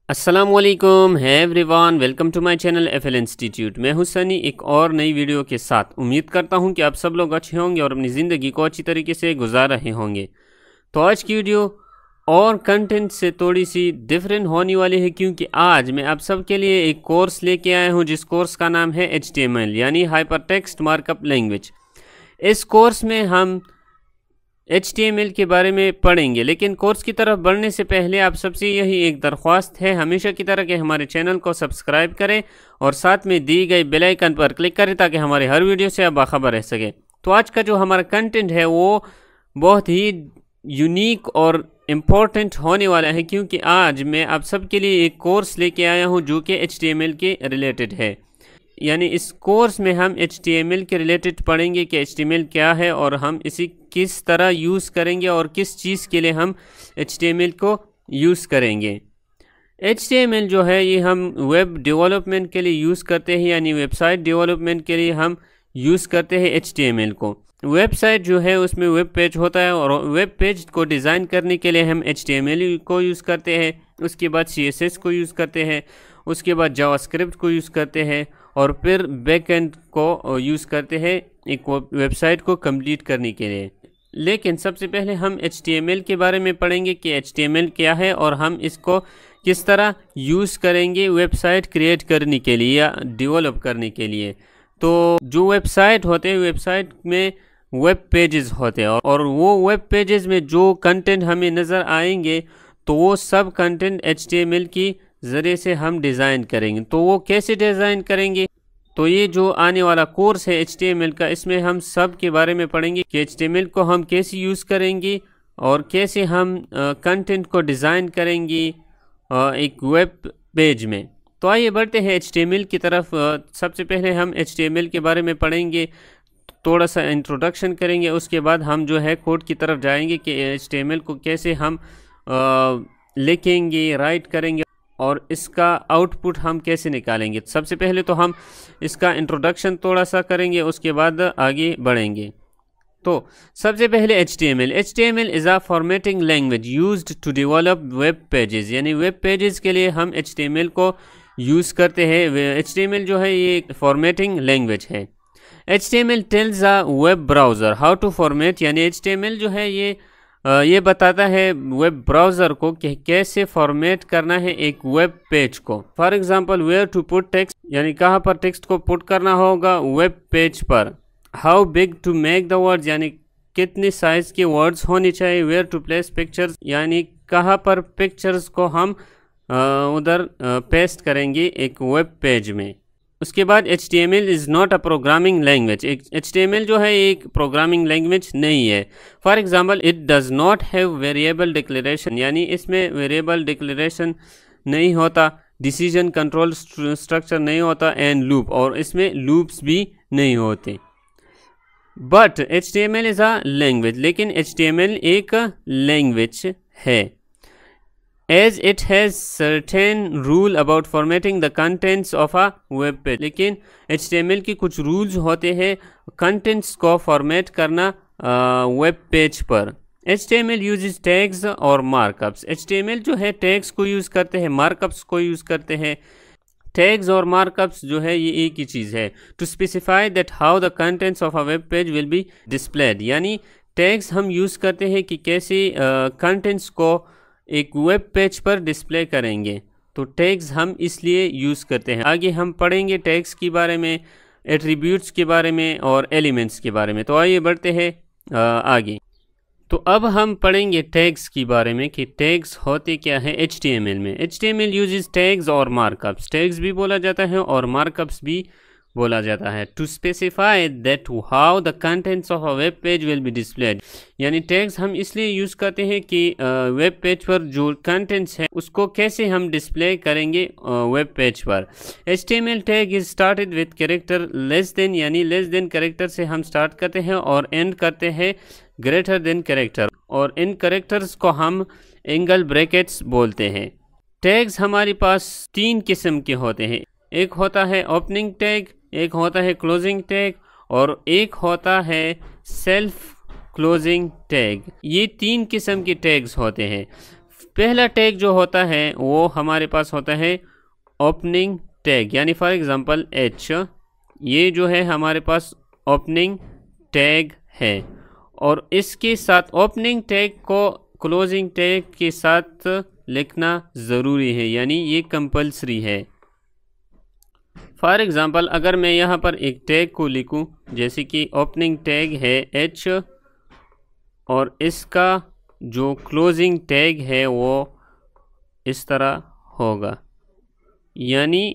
अस्सलामुअलैकुम है everyone, welcome to my channel FL institute. मैं हूं सनी एक और नई वीडियो के साथ। उम्मीद करता हूं कि आप सब लोग अच्छे होंगे और अपनी ज़िंदगी को अच्छी तरीके से गुजार रहे होंगे। तो आज की वीडियो और कंटेंट से थोड़ी सी डिफरेंट होने वाली है, क्योंकि आज मैं आप सब के लिए एक कोर्स लेके आया हूं जिस कोर्स का नाम है HTML यानी हाइपरटेक्स्ट मार्कअप लैंग्वेज। इस कोर्स में हम HTML के बारे में पढ़ेंगे, लेकिन कोर्स की तरफ बढ़ने से पहले आप सबसे यही एक दरख्वास्त है, हमेशा की तरह के हमारे चैनल को सब्सक्राइब करें और साथ में दी गई बेल आइकन पर क्लिक करें ताकि हमारे हर वीडियो से आप बाखबर रह सकें। तो आज का जो हमारा कंटेंट है वो बहुत ही यूनिक और इम्पोर्टेंट होने वाला है, क्योंकि आज मैं आप सबके लिए एक कोर्स लेके आया हूँ जो कि HTML के रिलेटेड है। यानी इस कोर्स में हम HTML के रिलेटेड पढ़ेंगे कि HTML क्या है और हम इसी किस तरह यूज़ करेंगे और किस चीज़ के लिए हम HTML को यूज़ करेंगे। HTML जो है ये हम वेब डेवलपमेंट के लिए यूज़ करते हैं, यानी वेबसाइट डेवलपमेंट के लिए हम यूज़ करते हैं HTML को। वेबसाइट जो है उसमें वेब पेज होता है और वेब पेज को डिज़ाइन करने के लिए हम HTML को यूज़ करते हैं, उसके बाद CSS को यूज़ करते हैं, उसके बाद जावास्क्रिप्ट को यूज़ करते हैं और फिर बैकएंड को यूज़ करते हैं एक वेबसाइट को कंप्लीट करने के लिए। लेकिन सबसे पहले हम HTML के बारे में पढ़ेंगे कि HTML क्या है और हम इसको किस तरह यूज़ करेंगे वेबसाइट क्रिएट करने के लिए या डेवलप करने के लिए। तो जो वेबसाइट होते हैं, वेबसाइट में वेब पेजेस होते हैं और वो वेब पेजेस में जो कंटेंट हमें नज़र आएंगे तो वो सब कंटेंट HTML की ज़रिए से हम डिज़ाइन करेंगे। तो वो कैसे डिज़ाइन करेंगे, तो ये जो आने वाला कोर्स है HTML का, इसमें हम सब के बारे में पढ़ेंगे कि HTML को हम कैसे यूज़ करेंगे और कैसे हम कंटेंट को डिज़ाइन करेंगे एक वेब पेज में। तो आइए बढ़ते हैं HTML की तरफ। सबसे पहले हम HTML के बारे में पढ़ेंगे, थोड़ा सा इंट्रोडक्शन करेंगे, उसके बाद हम जो है कोड की तरफ जाएंगे कि HTML को कैसे हम लिखेंगे, राइट करेंगे और इसका आउटपुट हम कैसे निकालेंगे। सबसे पहले तो हम इसका इंट्रोडक्शन थोड़ा सा करेंगे, उसके बाद आगे बढ़ेंगे। तो सबसे पहले HTML is a formatting language used to develop web pages, यानी वेब पेजेस के लिए हम HTML को यूज़ करते हैं। HTML जो है ये एक फॉर्मेटिंग लैंग्वेज है। HTML tells a web browser how to format, यानी HTML जो है ये बताता है वेब ब्राउज़र को कि कैसे फॉर्मेट करना है एक वेब पेज को। For example where to put text, यानी कहाँ पर टेक्स्ट को पुट करना होगा वेब पेज पर। How big to make the words, यानी कितने साइज के वर्ड्स होने चाहिए। वेयर टू प्लेस पिक्चर्स, यानी कहाँ पर पिक्चर्स को हम उधर पेस्ट करेंगे एक वेब पेज में। उसके बाद HTML is not a programming language, HTML जो है एक प्रोग्रामिंग लैंग्वेज नहीं है। For example it does not have variable declaration, यानी इसमें वेरिएबल डिक्लेरेशन नहीं होता, डिसीजन कंट्रोल स्ट्रक्चर नहीं होता, एंड लूप, और इसमें लूप्स भी नहीं होते। But HTML is a language, लेकिन HTML एक लैंग्वेज है। As it has certain rule about formatting the contents of a web page, लेकिन HTML की कुछ रूल्स होते हैं कंटेंट्स को फॉर्मेट करना वेब पेज पर। HTML uses टैग्स और मार्कअप्स, HTML जो है टैग्स को यूज़ करते हैं, मार्कअप्स को यूज़ करते हैं। टैग्स और मार्कअप्स जो है ये एक ही चीज़ है। To specify that how the contents of a web page will be displayed, यानी टैग्स हम यूज़ करते हैं कि कैसे कंटेंट्स को एक वेब पेज पर डिस्प्ले करेंगे। तो टैग्स हम इसलिए यूज़ करते हैं। आगे हम पढ़ेंगे टैग्स के बारे में, एट्रीब्यूट्स के बारे में और एलिमेंट्स के बारे में। तो आइए बढ़ते हैं आगे। तो अब हम पढ़ेंगे टैग्स के बारे में कि टैग्स होते क्या है HTML में। HTML यूजेस टैग्स और मार्कअप्स, टैग्स भी बोला जाता है और मार्कअप्स भी बोला जाता है। To specify that how the contents of a web page will be displayed, यानी टैग्स हम इसलिए यूज़ करते हैं कि वेब पेज पर जो कंटेंट्स है उसको कैसे हम डिस्प्ले करेंगे वेब पेज पर। HTML tag is started with character less than, यानी लेस देन कैरेक्टर से हम स्टार्ट करते हैं और एंड करते हैं ग्रेटर देन कैरेक्टर, और इन कैरेक्टर्स को हम एंगल ब्रैकेट्स बोलते हैं। टैग्स हमारे पास 3 किस्म के होते हैं, एक होता है ओपनिंग टैग, एक होता है क्लोजिंग टैग और एक होता है सेल्फ क्लोजिंग टैग। ये 3 किस्म के टैग्स होते हैं। पहला टैग जो होता है वो हमारे पास होता है ओपनिंग टैग, यानी फॉर एग्जांपल एच, ये जो है हमारे पास ओपनिंग टैग है और इसके साथ ओपनिंग टैग को क्लोजिंग टैग के साथ लिखना ज़रूरी है, यानी ये कंपलसरी है। फॉर एग्ज़ाम्पल अगर मैं यहाँ पर एक टैग को लिखूँ, जैसे कि ओपनिंग टैग है एच और इसका जो क्लोजिंग टैग है वो इस तरह होगा, यानी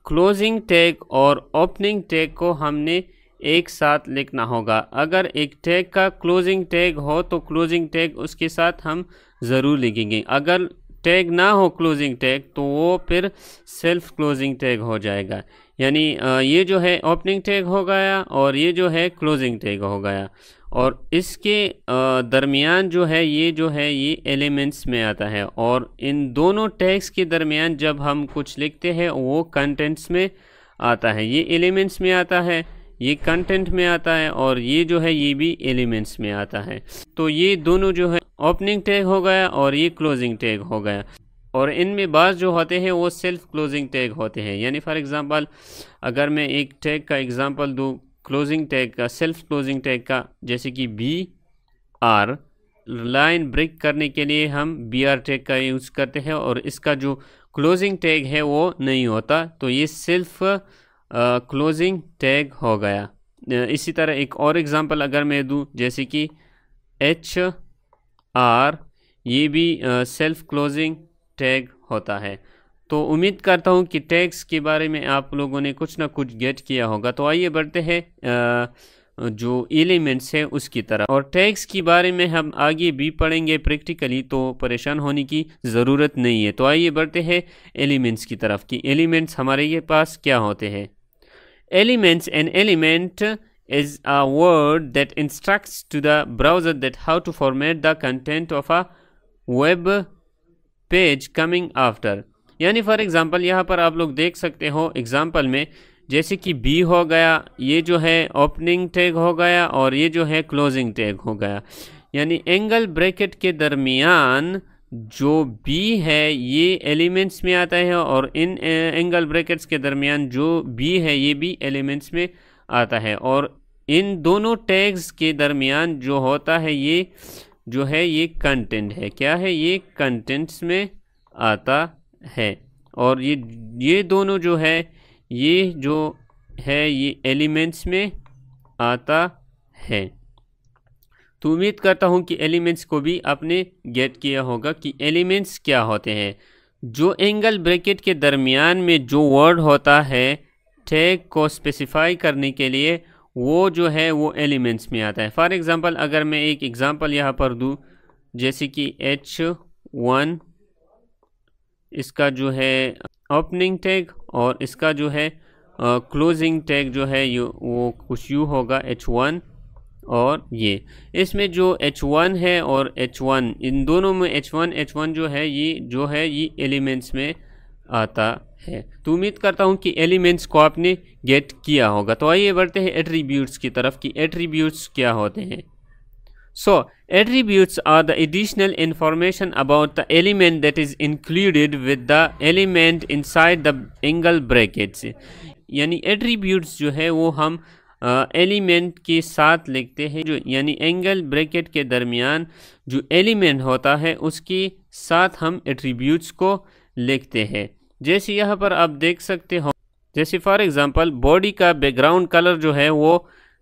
क्लोजिंग टैग और ओपनिंग टैग को हमने एक साथ लिखना होगा। अगर एक टैग का क्लोजिंग टैग हो तो क्लोजिंग टैग उसके साथ हम ज़रूर लिखेंगे, अगर टैग ना हो क्लोजिंग टैग तो वो फिर सेल्फ क्लोजिंग टैग हो जाएगा, यानी ये जो है ओपनिंग टैग हो गया और ये जो है क्लोजिंग टैग हो गया और इसके दरमियान जो है ये एलिमेंट्स में आता है और इन दोनों टैग्स के दरमियान जब हम कुछ लिखते हैं वो कंटेंट्स में आता है, ये एलिमेंट्स में आता है, ये कंटेंट में आता है और ये जो है ये भी एलिमेंट्स में आता है। तो ये दोनों जो है ओपनिंग टैग हो गया और ये क्लोजिंग टैग हो गया और इनमें बाज़ जो होते हैं वो सेल्फ क्लोजिंग टैग होते हैं, यानी फॉर एग्जांपल अगर मैं एक टैग का एग्जांपल दूँ क्लोजिंग टैग का, सेल्फ क्लोजिंग टैग का, जैसे कि बी आर, लाइन ब्रेक करने के लिए हम बी आर टैग का यूज़ करते हैं और इसका जो क्लोजिंग टैग है वो नहीं होता, तो ये सेल्फ क्लोजिंग टैग हो गया। इसी तरह एक और एग्जांपल अगर मैं दूं, जैसे कि एच आर, ये भी सेल्फ क्लोजिंग टैग होता है। तो उम्मीद करता हूं कि टैग्स के बारे में आप लोगों ने कुछ ना कुछ गेट किया होगा। तो आइए बढ़ते हैं जो एलिमेंट्स है उसकी तरफ, और टैग्स के बारे में हम आगे भी पढ़ेंगे प्रैक्टिकली, तो परेशान होने की ज़रूरत नहीं है। तो आइए बढ़ते हैं एलिमेंट्स की तरफ कि एलिमेंट्स हमारे पास क्या होते हैं। Elements, an element is a word that instructs to the browser that how to format the content of a web page coming after। यानी फॉर एग्जांपल यहाँ पर आप लोग देख सकते हो एग्जांपल में, जैसे कि बी हो गया, ये जो है ओपनिंग टैग हो गया और ये जो है क्लोजिंग टैग हो गया, यानी एंगल ब्रैकेट के दरमियान जो बी है ये एलिमेंट्स में आता है और इन एंगल ब्रैकेट्स के दरमियान जो बी है ये भी एलिमेंट्स में आता है और इन दोनों टैग्स के दरमियान जो होता है ये जो है ये कंटेंट है, क्या है, ये कंटेंट्स में आता है और ये दोनों जो है ये एलिमेंट्स में आता है। तो उम्मीद करता हूँ कि एलिमेंट्स को भी आपने गेट किया होगा कि एलिमेंट्स क्या होते हैं। जो एंगल ब्रैकेट के दरमियान में जो वर्ड होता है टैग को स्पेसिफाई करने के लिए, वो जो है वो एलिमेंट्स में आता है। फॉर एग्जांपल अगर मैं एक एग्जांपल यहाँ पर दूँ, जैसे कि H1, इसका जो है ओपनिंग टैग और इसका जो है क्लोजिंग टैग जो है वो कुछ यूँ होगा H1 और ये इसमें जो H1 है और H1, इन दोनों में H1 जो है ये एलिमेंट्स में आता है। तो उम्मीद करता हूँ कि एलिमेंट्स को आपने गेट किया होगा। तो आइए बढ़ते हैं एट्रीब्यूट्स की तरफ कि एट्रीब्यूट्स क्या होते हैं। So attributes are the additional information about the element that is included with the element inside the angle brackets, यानी एट्रीब्यूट्स जो है वो हम एलिमेंट के साथ लिखते हैं, जो यानी एंगल ब्रैकेट के दरमियान जो एलिमेंट होता है उसके साथ हम एट्रीब्यूट्स को लिखते हैं। जैसे यहाँ पर आप देख सकते हो, जैसे फॉर एग्जांपल बॉडी का बैकग्राउंड कलर जो है वो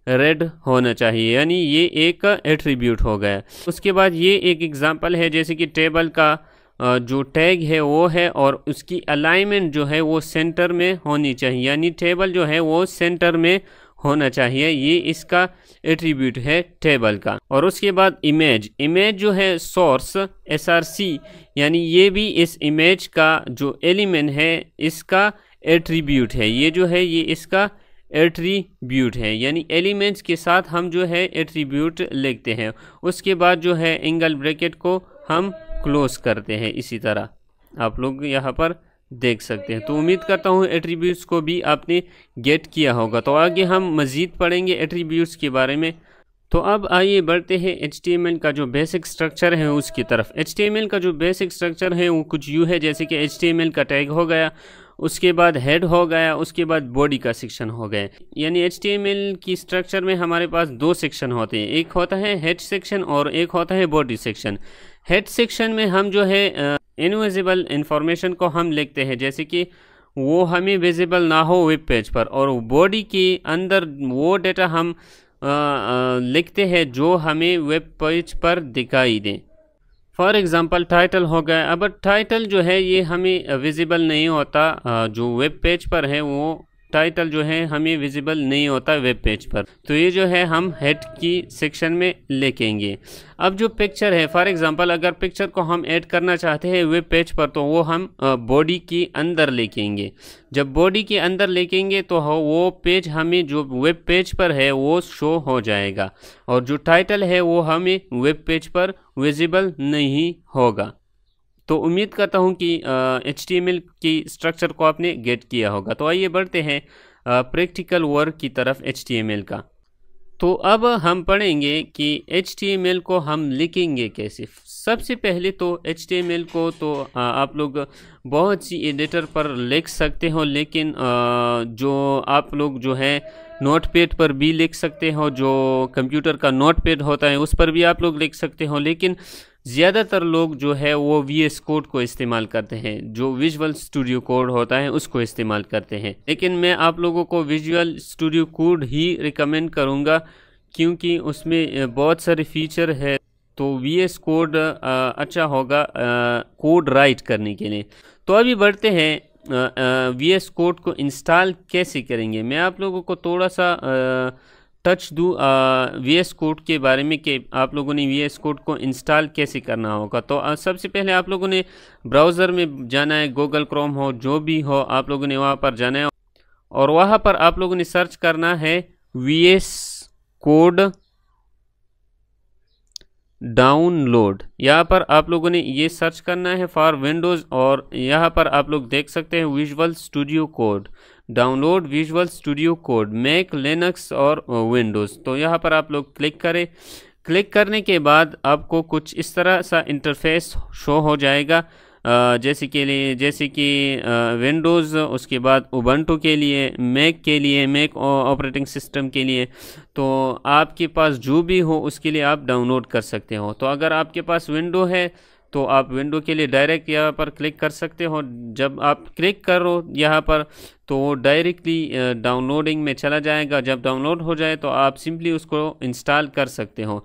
रेड होना चाहिए, यानी ये एक एट्रीब्यूट हो गया। उसके बाद ये एक एग्जांपल है, जैसे कि टेबल का जो टैग है वो है और उसकी अलाइनमेंट जो है वो सेंटर में होनी चाहिए, यानी टेबल जो है वो सेंटर में होना चाहिए, ये इसका एट्रीब्यूट है टेबल का। और उसके बाद इमेज जो है सोर्स SRC, यानी ये भी इस इमेज का जो एलिमेंट है इसका एट्रीब्यूट है, ये जो है ये इसका एट्रीब्यूट है, यानी एलिमेंट्स के साथ हम जो है एट्रीब्यूट लिखते हैं। उसके बाद जो है एंगल ब्रैकेट को हम क्लोज करते हैं, इसी तरह आप लोग यहाँ पर देख सकते हैं। तो उम्मीद करता हूँ एट्रीब्यूट्स को भी आपने गेट किया होगा। तो आगे हम मज़ीद पढ़ेंगे एट्रीब्यूट्स के बारे में। तो अब आइए बढ़ते हैं HTML का जो बेसिक स्ट्रक्चर है उसकी तरफ। HTML का जो बेसिक स्ट्रक्चर है वो कुछ यूँ है, जैसे कि HTML का टैग हो गया, उसके बाद हेड हो गया, उसके बाद बॉडी का सेक्शन हो गया। यानी HTML की स्ट्रक्चर में हमारे पास दो सेक्शन होते हैं, एक होता है हेड सेक्शन और एक होता है बॉडी सेक्शन। हेड सेक्शन में हम जो है इनविजिबल इंफॉर्मेशन को हम लिखते हैं, जैसे कि वो हमें विजिबल ना हो वेब पेज पर, और बॉडी के अंदर वो डेटा हम लिखते हैं जो हमें वेब पेज पर दिखाई दे। फॉर एग्ज़ाम्पल टाइटल हो गया। अब टाइटल जो है ये हमें विजिबल नहीं होता, जो वेब पेज पर है वो टाइटल जो है हमें विजिबल नहीं होता वेब पेज पर, तो ये जो है हम हेड की सेक्शन में लिखेंगे। अब जो पिक्चर है, फॉर एग्जांपल अगर पिक्चर को हम ऐड करना चाहते हैं वेब पेज पर, तो वो हम बॉडी के अंदर लिखेंगे। जब बॉडी के अंदर लिखेंगे तो वो पेज हमें जो वेब पेज पर है वो शो हो जाएगा, और जो टाइटल है वो हमें वेब पेज पर विजिबल नहीं होगा। तो उम्मीद करता हूँ कि HTML की स्ट्रक्चर को आपने गेट किया होगा। तो आइए बढ़ते हैं प्रैक्टिकल वर्क की तरफ HTML का। तो अब हम पढ़ेंगे कि HTML को हम लिखेंगे कैसे। सबसे पहले तो HTML को तो आप लोग बहुत सी एडिटर पर लिख सकते हो, लेकिन जो आप लोग जो है नोटपैड पर भी लिख सकते हो, जो कंप्यूटर का नोटपैड होता है उस पर भी आप लोग लिख सकते हो, लेकिन ज़्यादातर लोग जो है वो VS कोड को इस्तेमाल करते हैं, जो विजुअल स्टूडियो कोड होता है उसको इस्तेमाल करते हैं। लेकिन मैं आप लोगों को विजुअल स्टूडियो कोड ही रिकमेंड करूँगा, क्योंकि उसमें बहुत सारे फीचर है, तो VS कोड अच्छा होगा कोड राइट करने के लिए। तो अभी बढ़ते हैं VS कोड को इंस्टॉल कैसे करेंगे। मैं आप लोगों को थोड़ा सा टच दूँ VS कोड के बारे में कि आप लोगों ने VS कोड को इंस्टॉल कैसे करना होगा। तो सबसे पहले आप लोगों ने ब्राउज़र में जाना है, गूगल क्रोम हो जो भी हो, आप लोगों ने वहाँ पर जाना है और वहाँ पर आप लोगों ने सर्च करना है VS कोड डाउनलोड। यहाँ पर आप लोगों ने ये सर्च करना है फॉर विंडोज़, और यहाँ पर आप लोग देख सकते हैं visual studio code, download visual studio code, Mac, Linux और विंडोज़। तो यहाँ पर आप लोग क्लिक करें। क्लिक करने के बाद आपको कुछ इस तरह सा इंटरफेस शो हो जाएगा, जैसे कि विंडोज़, उसके बाद उबंटू के लिए, मैक ऑपरेटिंग सिस्टम के लिए। तो आपके पास जो भी हो उसके लिए आप डाउनलोड कर सकते हो। तो अगर आपके पास विंडो है तो आप विंडो के लिए डायरेक्ट यहाँ पर क्लिक कर सकते हो। जब आप क्लिक करो यहाँ पर तो डायरेक्टली डाउनलोडिंग में चला जाएगा। जब डाउनलोड हो जाए तो आप सिंपली उसको इंस्टॉल कर सकते हो।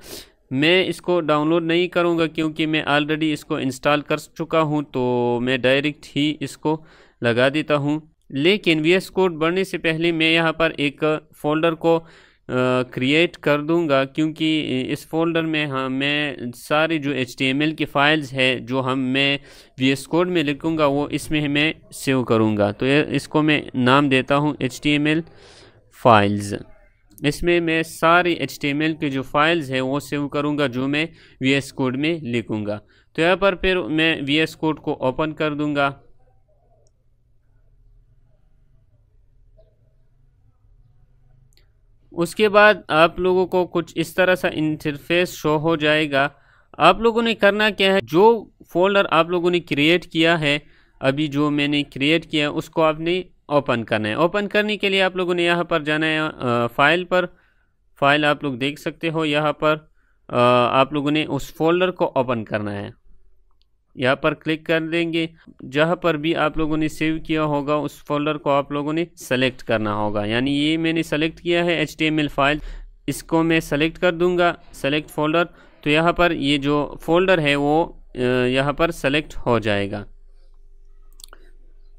मैं इसको डाउनलोड नहीं करूँगा क्योंकि मैं ऑलरेडी इसको इंस्टॉल कर चुका हूँ, तो मैं डायरेक्ट ही इसको लगा देता हूँ। लेकिन VS कोड बढ़ने से पहले मैं यहाँ पर एक फ़ोल्डर को क्रिएट कर दूंगा, क्योंकि इस फोल्डर में मैं सारी जो HTML की फ़ाइल्स है जो मैं VS कोड में लिखूंगा वो इसमें मैं सेव करूंगा। तो इसको मैं नाम देता हूं HTML फाइल्स। इसमें मैं सारी HTML की जो फाइल्स है वो सेव करूंगा जो मैं VS कोड में लिखूंगा। तो यहाँ पर फिर मैं VS कोड को ओपन कर दूंगा। उसके बाद आप लोगों को कुछ इस तरह सा इंटरफेस शो हो जाएगा। आप लोगों ने करना क्या है, जो फोल्डर आप लोगों ने क्रिएट किया है, अभी जो मैंने क्रिएट किया उसको आपने ओपन करना है। ओपन करने के लिए आप लोगों ने यहाँ पर जाना है फाइल पर। फाइल आप लोग देख सकते हो, यहाँ पर आप लोगों ने उस फोल्डर को ओपन करना है। यहाँ पर क्लिक कर देंगे। जहाँ पर भी आप लोगों ने सेव किया होगा उस फोल्डर को आप लोगों ने सेलेक्ट करना होगा। यानी ये मैंने सेलेक्ट किया है HTML फाइल, इसको मैं सेलेक्ट कर दूंगा, सेलेक्ट फोल्डर। तो यहाँ पर ये जो फोल्डर है वो यहाँ पर सेलेक्ट हो जाएगा।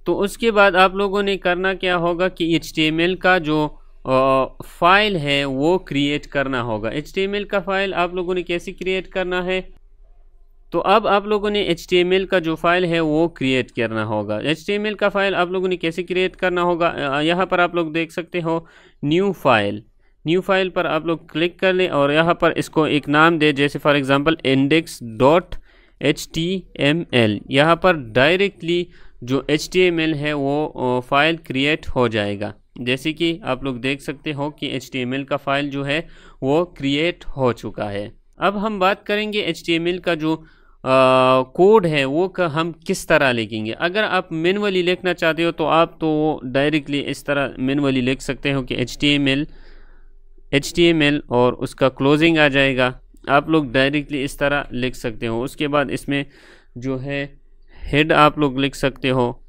तो उसके बाद आप लोगों ने करना क्या होगा कि HTML का जो फाइल है वो क्रिएट करना होगा। HTML का फाइल आप लोगों ने कैसे क्रिएट करना है, तो अब आप लोगों ने HTML का जो फाइल है वो क्रिएट करना होगा। HTML का फाइल आप लोगों ने कैसे क्रिएट करना होगा, यहाँ पर आप लोग देख सकते हो न्यू फाइल पर आप लोग क्लिक कर लें और यहाँ पर इसको एक नाम दे, जैसे फॉर एग्जांपल index.html। यहाँ पर डायरेक्टली जो HTML है वो फाइल क्रिएट हो जाएगा। जैसे कि आप लोग देख सकते हो कि HTML का फाइल जो है वो क्रिएट हो चुका है। अब हम बात करेंगे HTML का जो कोड है वो हम किस तरह लिखेंगे। अगर आप मैनुअली लिखना चाहते हो तो आप तो डायरेक्टली इस तरह मैनुअली लिख सकते हो कि HTML और उसका क्लोजिंग आ जाएगा। आप लोग डायरेक्टली इस तरह लिख सकते हो। उसके बाद इसमें जो है हेड आप लोग लिख सकते हो,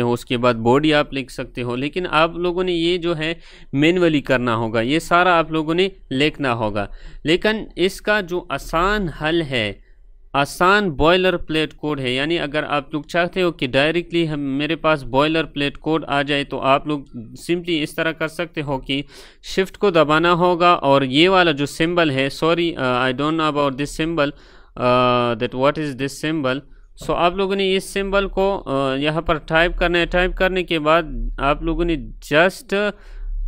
उसके बाद बॉडी आप लिख सकते हो। लेकिन आप लोगों ने ये जो है मैनुअली करना होगा, ये सारा आप लोगों ने लिखना होगा। लेकिन इसका जो आसान हल है, आसान बॉयलर प्लेट कोड है, यानी अगर आप लोग चाहते हो कि डायरेक्टली मेरे पास बॉयलर प्लेट कोड आ जाए तो आप लोग सिंपली इस तरह कर सकते हो कि शिफ्ट को दबाना होगा और ये वाला जो सिंबल है, sorry I don't know about this symbol, that what is this symbol. So आप लोगों ने इस सिंबल को यहाँ पर टाइप करना है। टाइप करने के बाद आप लोगों ने जस्ट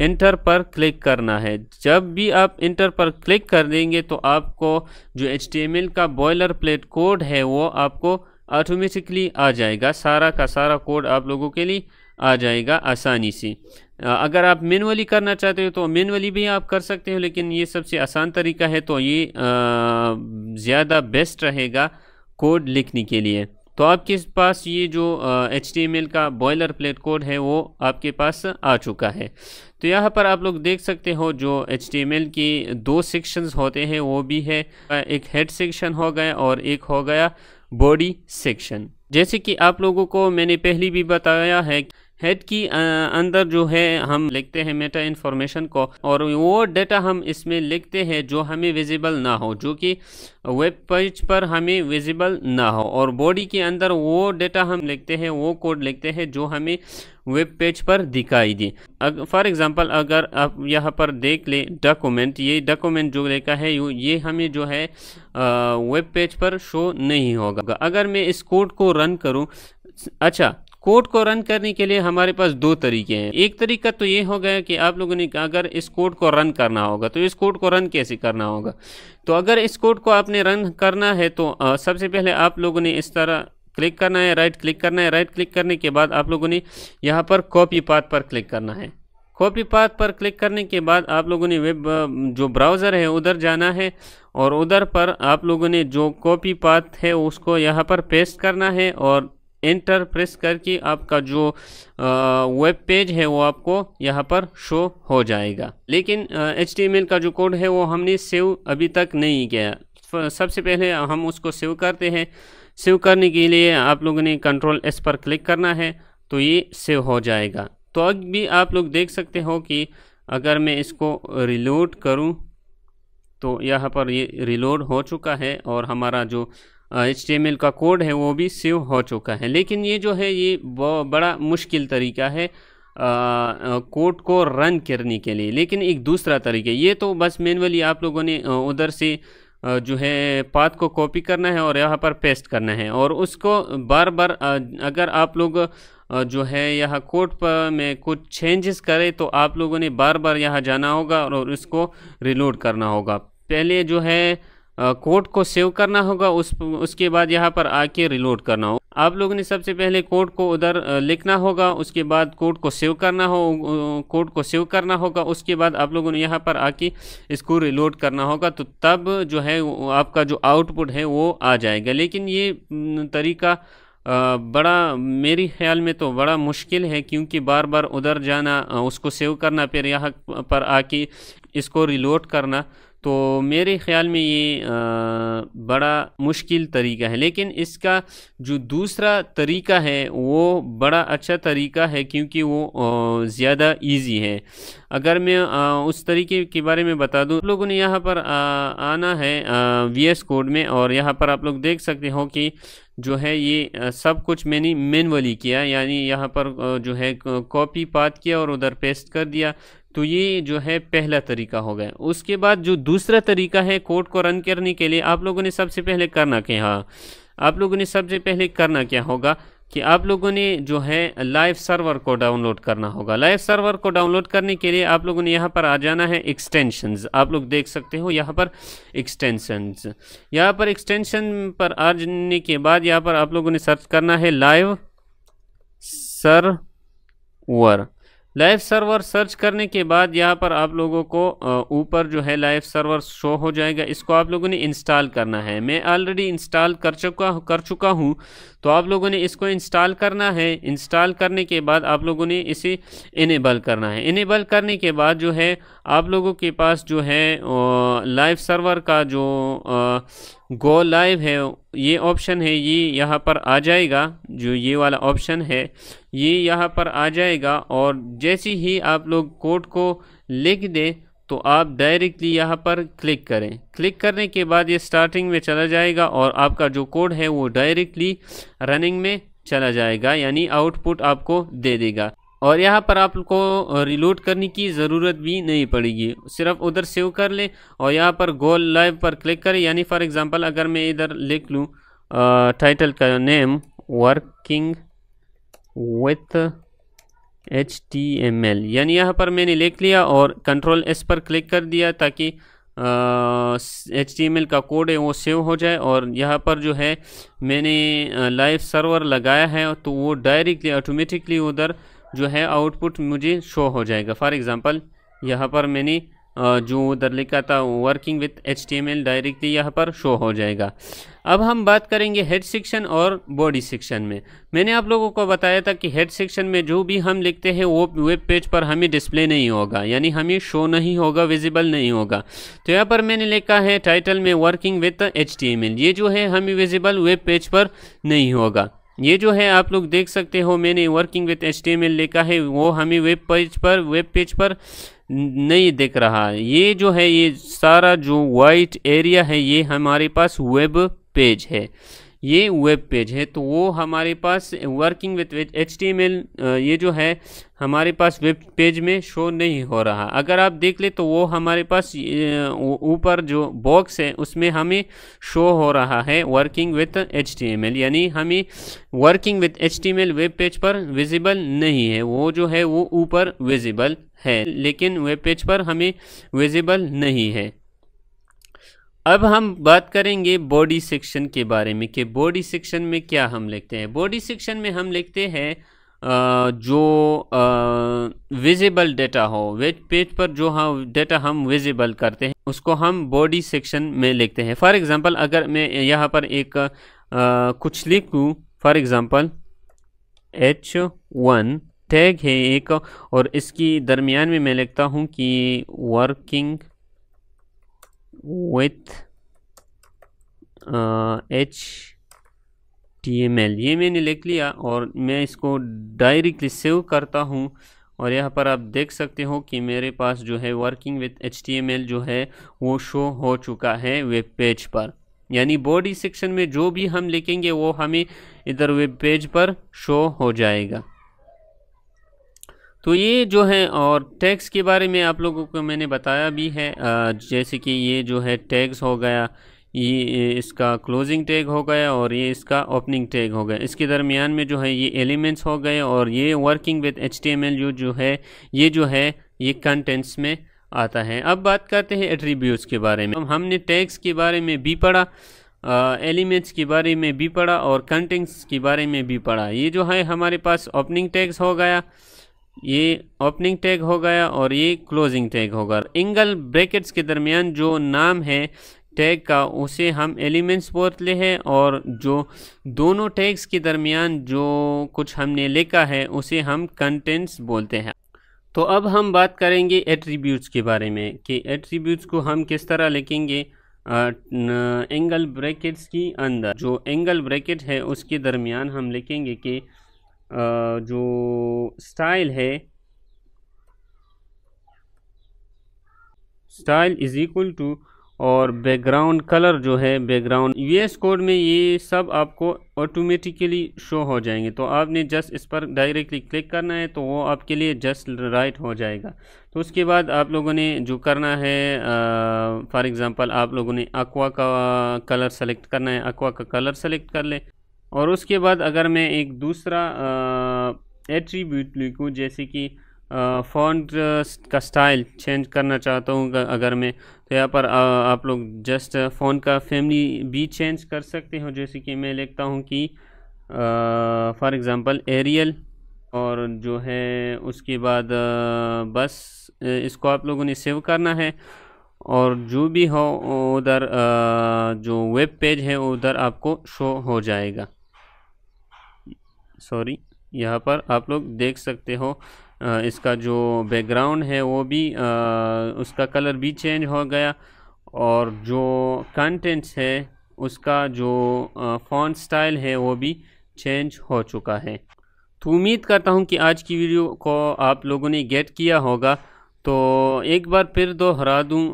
इंटर पर क्लिक करना है। जब भी आप इंटर पर क्लिक कर देंगे तो आपको जो HTML का बॉयलर प्लेट कोड है वो आपको ऑटोमेटिकली आ जाएगा। सारा का सारा कोड आप लोगों के लिए आ जाएगा आसानी से। अगर आप मैनुअली करना चाहते हो तो मैनुअली भी आप कर सकते हो, लेकिन ये सबसे आसान तरीका है तो ये ज़्यादा बेस्ट रहेगा कोड लिखने के लिए। तो आपके पास ये जो HTML का बॉयलर प्लेट कोड है वो आपके पास आ चुका है। तो यहाँ पर आप लोग देख सकते हो जो HTML की 2 सेक्शंस होते हैं वो भी है, एक हेड सेक्शन हो गया और एक हो गया बॉडी सेक्शन। जैसे कि आप लोगों को मैंने पहले भी बताया है, हेड की अंदर जो है हम लिखते हैं मेटा इन्फॉर्मेशन को, और वो डेटा हम इसमें लिखते हैं जो हमें विजिबल ना हो, जो कि वेब पेज पर हमें विजिबल ना हो। और बॉडी के अंदर वो डेटा हम लिखते हैं, वो कोड लिखते हैं जो हमें वेब पेज पर दिखाई दे। फॉर एग्जांपल अगर आप यहाँ पर देख ले डॉक्यूमेंट, ये डॉक्यूमेंट जो लिखा है ये हमें जो है वेब पेज पर शो नहीं होगा। अगर मैं इस कोड को रन करूँ, अच्छा, कोड को रन करने के लिए हमारे पास 2 तरीके हैं। एक तरीका तो ये हो गया कि आप लोगों ने अगर इस कोड को रन करना होगा तो इस कोड को रन कैसे करना होगा। तो अगर इस कोड को आपने रन करना है तो सबसे पहले आप लोगों ने इस तरह क्लिक करना है, राइट क्लिक करना है। राइट क्लिक करने के बाद आप लोगों ने यहाँ पर कॉपी पाथ पर क्लिक करना है। कॉपी पाथ पर क्लिक करने के बाद आप लोगों ने वेब जो ब्राउज़र है उधर जाना है और उधर पर आप लोगों ने जो कॉपी पाथ है उसको यहाँ पर पेस्ट करना है और एंटर प्रेस करके आपका जो वेब पेज है वो आपको यहाँ पर शो हो जाएगा। लेकिन HTML का जो कोड है वो हमने सेव अभी तक नहीं किया। सबसे पहले हम उसको सेव करते हैं। सेव करने के लिए आप लोगों ने Ctrl+S पर क्लिक करना है तो ये सेव हो जाएगा। तो अब भी आप लोग देख सकते हो कि अगर मैं इसको रिलोड करूं तो यहाँ पर ये रिलोड हो चुका है और हमारा जो HTML का कोड है वो भी सेव हो चुका है। लेकिन ये जो है ये बड़ा मुश्किल तरीका है कोड को रन करने के लिए। लेकिन एक दूसरा तरीका, ये तो बस मैनुअली आप लोगों ने उधर से जो है पाथ को कॉपी करना है और यहाँ पर पेस्ट करना है और उसको बार बार अगर आप लोग जो है यहाँ कोड पर में कुछ चेंजेस करें तो आप लोगों ने बार बार यहाँ जाना होगा और इसको रिलोड करना होगा। पहले जो है कोड को सेव करना होगा, उसके बाद यहाँ पर आके रिलोड करना होगा। आप लोगों ने सबसे पहले कोड को उधर लिखना होगा, उसके बाद कोड को सेव करना होगा, उसके बाद आप लोगों ने यहाँ पर आके इसको रिलोड करना होगा। तो तब जो है आपका जो आउटपुट है वो आ जाएगा। लेकिन ये तरीका बड़ा मेरे ख्याल में तो बड़ा मुश्किल है, क्योंकि बार बार उधर जाना, उसको सेव करना, फिर यहाँ पर आके इसको रिलोड करना, तो मेरे ख्याल में ये बड़ा मुश्किल तरीका है। लेकिन इसका जो दूसरा तरीका है वो बड़ा अच्छा तरीका है, क्योंकि वो ज़्यादा इजी है। अगर मैं उस तरीके के बारे में बता दूं, आप लोगों ने यहाँ पर आना है VS कोड में और यहाँ पर आप लोग देख सकते हो कि जो है ये सब कुछ मैंने मैनुअली किया, यानी यहाँ पर जो है कॉपी पाथ किया और उधर पेस्ट कर दिया। तो ये जो है पहला तरीका हो गया। उसके बाद जो दूसरा तरीका है कोड को रन करने के लिए, आप लोगों ने सबसे पहले करना क्या होगा कि आप लोगों ने जो है लाइव सर्वर को डाउनलोड करना होगा। लाइव सर्वर को डाउनलोड करने के लिए आप लोगों ने यहाँ पर आ जाना है एक्सटेंशंस। आप लोग देख सकते हो यहाँ पर एक्सटेंशंस। यहाँ पर एक्सटेंशन पर आ जाने के बाद यहाँ पर आप लोगों ने सर्च करना है लाइव सर्वर वर। लाइव सर्वर सर्च करने के बाद यहाँ पर आप लोगों को ऊपर जो है लाइव सर्वर शो हो जाएगा। इसको आप लोगों ने इंस्टॉल करना है। मैं ऑलरेडी इंस्टॉल कर चुका हूँ, तो आप लोगों ने इसको इंस्टॉल करना है। इंस्टॉल करने के बाद आप लोगों ने इसे इनेबल करना है। इनेबल करने के बाद जो है आप लोगों के पास जो है लाइव सर्वर का जो गो लाइव है ये ऑप्शन है, ये यहाँ पर आ जाएगा। जो ये वाला ऑप्शन है ये यहाँ पर आ जाएगा, और जैसे ही आप लोग कोड को लिख दें तो आप डायरेक्टली यहाँ पर क्लिक करें। क्लिक करने के बाद ये स्टार्टिंग में चला जाएगा और आपका जो कोड है वो डायरेक्टली रनिंग में चला जाएगा, यानी आउटपुट आपको दे देगा। और यहाँ पर आपको रिलोड करने की ज़रूरत भी नहीं पड़ेगी, सिर्फ उधर सेव कर लें और यहाँ पर गो लाइव पर क्लिक करें। यानी फॉर एग्जांपल अगर मैं इधर लिख लूँ टाइटल का नेम वर्किंग विथ HTML, यानी यहाँ पर मैंने लिख लिया और कंट्रोल S पर क्लिक कर दिया ताकि HTML का कोड है वो सेव हो जाए। और यहाँ पर जो है मैंने लाइव सर्वर लगाया है तो वो डायरेक्टली ऑटोमेटिकली उधर जो है आउटपुट मुझे शो हो जाएगा। फॉर एग्ज़ाम्पल यहाँ पर मैंने जो उधर लिखा था वर्किंग विथ HTML डायरेक्टली यहाँ पर शो हो जाएगा। अब हम बात करेंगे हेड सेक्शन और बॉडी सेक्शन में। मैंने आप लोगों को बताया था कि हेड सेक्शन में जो भी हम लिखते हैं वो वेब पेज पर हमें डिस्प्ले नहीं होगा, यानी हमें शो नहीं होगा, विजिबल नहीं होगा। तो यहाँ पर मैंने लिखा है टाइटल में वर्किंग विथ HTML, ये जो है हमें विजिबल वेब पेज पर नहीं होगा। ये जो है आप लोग देख सकते हो मैंने वर्किंग विथ HTML लिखा है, वो हमें वेब पेज पर नहीं दिख रहा। ये जो है ये सारा जो वाइट एरिया है ये हमारे पास वेब पेज है, ये वेब पेज है। तो वो हमारे पास वर्किंग विथ HTML ये जो है हमारे पास वेब पेज में शो नहीं हो रहा। अगर आप देख ले तो वो हमारे पास ऊपर जो बॉक्स है उसमें हमें शो हो रहा है वर्किंग विथ HTML, यानी हमें working with HTML web page पर विजिबल नहीं है। वो जो है वो ऊपर विजिबल है लेकिन वेब पेज पर हमें विजिबल नहीं है। अब हम बात करेंगे बॉडी सेक्शन के बारे में कि बॉडी सेक्शन में क्या हम लिखते हैं। बॉडी सेक्शन में हम लिखते हैं जो विजिबल डेटा हो, वेब पेज पर जो डेटा हम विजिबल करते हैं उसको हम बॉडी सेक्शन में लिखते हैं। फॉर एग्जांपल अगर मैं यहाँ पर एक कुछ लिखूँ, फॉर एग्जांपल H1 टैग है एक, और इसकी दरमियान में मैं लिखता हूँ कि वर्किंग विथ HTML, ये मैंने लिख लिया और मैं इसको डायरेक्टली सेव करता हूँ। और यहाँ पर आप देख सकते हो कि मेरे पास जो है वर्किंग विथ HTML जो है वो शो हो चुका है वेब पेज पर। यानी बॉडी सेक्शन में जो भी हम लिखेंगे वो हमें इधर वेब पेज पर शो हो जाएगा। तो ये जो है, और टैग्स के बारे में आप लोगों को मैंने बताया भी है, जैसे कि ये जो है टैग्स हो गया, ये इसका क्लोजिंग टैग हो गया और ये इसका ओपनिंग टैग हो गया। इसके दरमियान में जो है ये एलिमेंट्स हो गए, और ये वर्किंग विथ HTML जो है ये जो है ये कंटेंट्स में आता है। अब बात करते हैं एट्रीब्यूट्स के बारे में। हमने टैग्स के बारे में भी पढ़ा, एलिमेंट्स के बारे में भी पढ़ा और कंटेंट्स के बारे में भी पढ़ा। ये जो है हमारे पास ओपनिंग टैग्स हो गया, ये ओपनिंग टैग हो गया और ये क्लोजिंग टैग होगा। एंगल ब्रैकेट्स के दरमियान जो नाम है टैग का उसे हम एलिमेंट्स बोलते हैं, और जो दोनों टैग्स के दरमियान जो कुछ हमने लिखा है उसे हम कंटेंट्स बोलते हैं। तो अब हम बात करेंगे एट्रीब्यूट्स के बारे में कि एट्रीब्यूट्स को हम किस तरह लिखेंगे। एंगल ब्रैकेट्स की अंदर जो एंगल ब्रैकेट है उसके दरमियान हम लिखेंगे कि जो स्टाइल है, स्टाइल इज इक्वल टू, और बैकग्राउंड कलर जो है बैकग्राउंड, VS कोड में ये सब आपको ऑटोमेटिकली शो हो जाएंगे। तो आपने जस्ट इस पर डायरेक्टली क्लिक करना है तो वो आपके लिए जस्ट राइट हो जाएगा। तो उसके बाद आप लोगों ने जो करना है, फॉर एग्जांपल आप लोगों ने aqua का कलर सेलेक्ट करना है, aqua का कलर सेलेक्ट कर ले। और उसके बाद अगर मैं एक दूसरा एट्रीब्यूट लिखूँ, जैसे कि फ़ॉन्ट का स्टाइल चेंज करना चाहता हूँ अगर मैं, तो यहाँ पर आप लोग जस्ट फ़ॉन्ट का फैमिली भी चेंज कर सकते हो। जैसे कि मैं लिखता हूँ कि फॉर एग्ज़ाम्पल एरियल और जो है उसके बाद बस इसको आप लोगों ने सेव करना है, और जो भी हो उधर जो वेब पेज है उधर आपको शो हो जाएगा। सॉरी, यहाँ पर आप लोग देख सकते हो इसका जो बैकग्राउंड है वो भी उसका कलर भी चेंज हो गया, और जो कंटेंट्स है उसका जो फॉन्ट स्टाइल है वो भी चेंज हो चुका है। तो उम्मीद करता हूँ कि आज की वीडियो को आप लोगों ने गेट किया होगा। तो एक बार फिर दोहरा दूँ,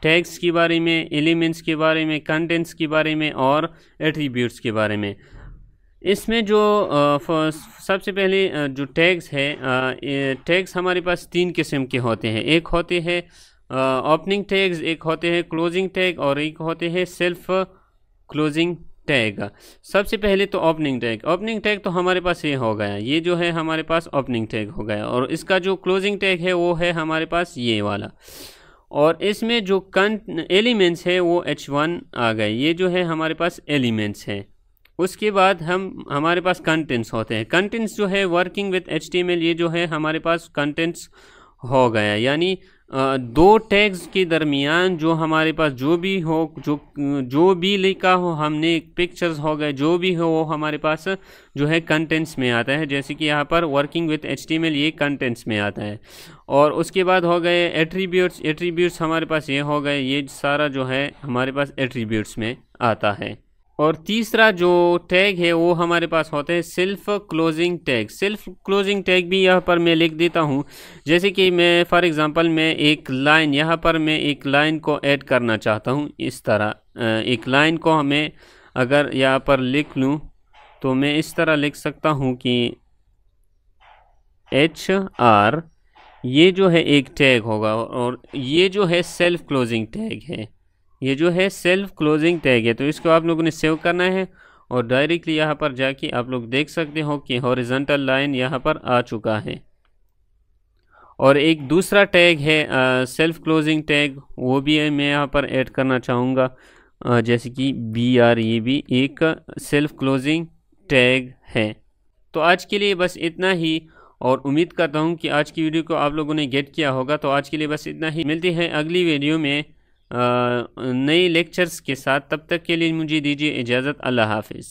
टैग्स के बारे में, एलिमेंट्स के बारे में, कंटेंट्स के बारे में और एट्रीब्यूट्स के बारे में। इसमें जो सबसे पहले जो टैग्स है, टैग्स हमारे पास 3 किस्म के होते हैं। एक होते हैं ओपनिंग टैग्स, एक होते हैं क्लोजिंग टैग और एक होते हैं सेल्फ क्लोजिंग टैग। सबसे पहले तो ओपनिंग टैग। ओपनिंग टैग तो हमारे पास ये हो गया, ये जो है हमारे पास ओपनिंग टैग हो गया, और इसका जो क्लोजिंग टैग है वो है हमारे पास ये वाला। और इसमें जो एलिमेंट्स है वो H1 आ गए, ये जो है हमारे पास एलिमेंट्स है। उसके बाद हमारे पास कंटेंट्स होते हैं। कंटेंट्स जो है वर्किंग विथ HTML, ये जो है हमारे पास कंटेंट्स हो गया, यानी 2 टैग्स के दरमियान जो हमारे पास जो भी हो, जो भी लिखा हो, हमने पिक्चर्स हो गए, जो भी हो वो हमारे पास जो है कंटेंट्स में आता है। जैसे कि यहाँ पर वर्किंग विथ HTML ये कंटेंट्स में आता है। और उसके बाद हो गए एट्रीब्यूट्स। एट्रीब्यूट्स हमारे पास ये हो गए, ये सारा जो है हमारे पास एट्रीब्यूट्स में आता है। और तीसरा जो टैग है वो हमारे पास होते हैं self closing tag. Self closing tag भी यहाँ पर मैं लिख देता हूँ। जैसे कि मैं फॉर एग्जांपल मैं एक लाइन, यहाँ पर मैं एक लाइन को ऐड करना चाहता हूँ। इस तरह एक लाइन को हमें अगर यहाँ पर लिख लूँ तो मैं इस तरह लिख सकता हूँ कि HR, ये जो है एक टैग होगा, और ये जो है सेल्फ क्लोजिंग टैग है, ये जो है सेल्फ क्लोजिंग टैग है। तो इसको आप लोगों ने सेव करना है, और डायरेक्टली यहाँ पर जाके आप लोग देख सकते हो कि हॉरिजॉन्टल लाइन यहाँ पर आ चुका है। और एक दूसरा टैग है सेल्फ क्लोजिंग टैग, वो भी मैं यहाँ पर ऐड करना चाहूँगा, जैसे कि BR, ये भी एक सेल्फ क्लोजिंग टैग है। तो आज के लिए बस इतना ही, और उम्मीद करता हूँ कि आज की वीडियो को आप लोगों ने गेट किया होगा। तो आज के लिए बस इतना ही, मिलते हैं अगली वीडियो में नए लेक्चर्स के साथ। तब तक के लिए मुझे दीजिए इजाज़त। अल्लाह हाफिज़।